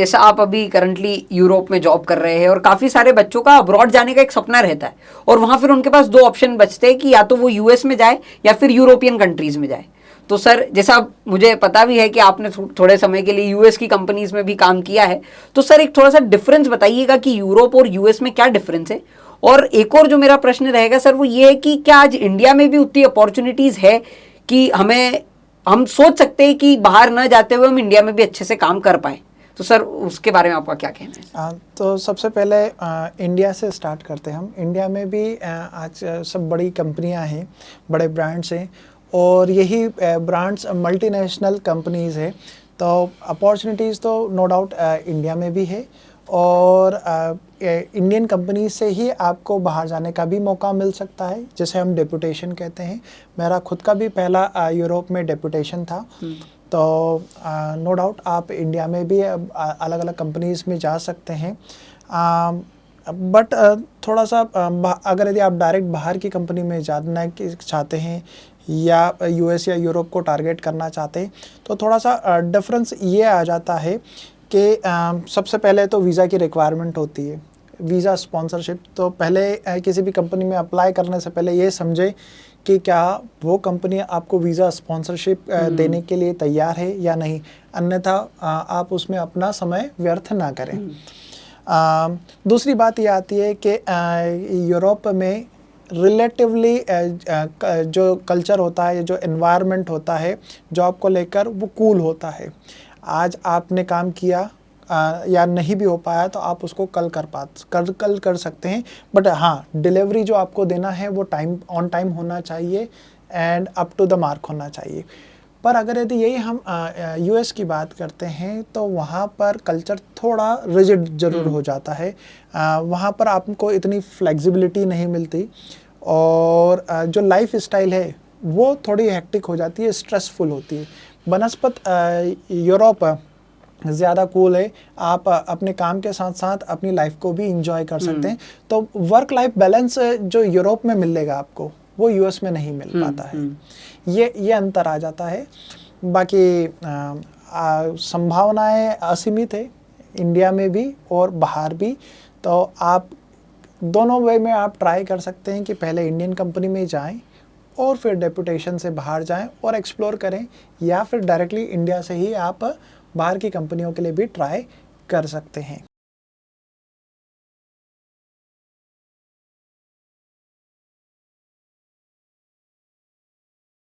जैसा आप अभी करंटली यूरोप में जॉब कर रहे हैं और काफ़ी सारे बच्चों का अब्रॉड जाने का एक सपना रहता है, और वहाँ फिर उनके पास दो ऑप्शन बचते हैं कि या तो वो यूएस में जाए या फिर यूरोपियन कंट्रीज़ में जाए। तो सर, जैसा मुझे पता भी है कि आपने थोड़े समय के लिए यूएस की कंपनीज में भी काम किया है, तो सर एक थोड़ा सा डिफरेंस बताइएगा कि यूरोप और यूएस में क्या डिफरेंस है। और एक और जो मेरा प्रश्न रहेगा सर, वो ये है कि क्या आज इंडिया में भी उतनी अपॉर्चुनिटीज़ है कि हम सोच सकते हैं कि बाहर न जाते हुए हम इंडिया में भी अच्छे से काम कर पाए। तो सर उसके बारे में आपका क्या कहना है? तो सबसे पहले इंडिया से स्टार्ट करते हैं। हम इंडिया में भी आज सब बड़ी कंपनियां हैं, बड़े ब्रांड्स हैं, और यही ब्रांड्स मल्टीनेशनल कंपनीज़ है। तो अपॉर्चुनिटीज़ तो नो डाउट इंडिया में भी है, और इंडियन कंपनी से ही आपको बाहर जाने का भी मौका मिल सकता है, जैसे हम डेपुटेशन कहते हैं। मेरा खुद का भी पहला यूरोप में डेपुटेशन था। तो नो डाउट आप इंडिया में भी अलग अलग कंपनीज़ में जा सकते हैं, बट थोड़ा सा अगर यदि आप डायरेक्ट बाहर की कंपनी में जाना चाहते हैं या यूएस या यूरोप को टारगेट करना चाहते हैं, तो थोड़ा सा डिफरेंस ये आ जाता है कि सबसे पहले तो वीज़ा की रिक्वायरमेंट होती है, वीज़ा स्पॉन्सरशिप। तो पहले किसी भी कंपनी में अप्लाई करने से पहले ये समझे कि क्या वो कंपनी आपको वीज़ा स्पॉन्सरशिप देने के लिए तैयार है या नहीं, अन्यथा आप उसमें अपना समय व्यर्थ ना करें। दूसरी बात ये आती है कि यूरोप में रिलेटिवली जो कल्चर होता है, जो एनवायरनमेंट होता है जॉब को लेकर, वो कूल होता है। आज आपने काम किया या नहीं भी हो पाया तो आप उसको कल कर सकते हैं, बट हाँ, डिलीवरी जो आपको देना है वो ऑन टाइम होना चाहिए and up to the mark होना चाहिए। पर अगर यदि यही हम यूएस की बात करते हैं तो वहाँ पर कल्चर थोड़ा रिजिड ज़रूर हो जाता है। वहाँ पर आपको इतनी फ्लेक्सिबिलिटी नहीं मिलती, और जो लाइफ स्टाइल है वो थोड़ी हेक्टिक हो जाती है, स्ट्रेसफुल होती है। बनस्पत यूरोप ज़्यादा कूल है, आप अपने काम के साथ साथ अपनी लाइफ को भी इंजॉय कर सकते हैं। तो वर्क लाइफ बैलेंस जो यूरोप में मिलेगा आपको, वो यूएस में नहीं मिल पाता है। ये अंतर आ जाता है। बाकी संभावनाएं असीमित है, इंडिया में भी और बाहर भी। तो आप दोनों वे में आप ट्राई कर सकते हैं कि पहले इंडियन कंपनी में जाएं और फिर डेपुटेशन से बाहर जाएं और एक्सप्लोर करें, या फिर डायरेक्टली इंडिया से ही आप बाहर की कंपनियों के लिए भी ट्राई कर सकते हैं।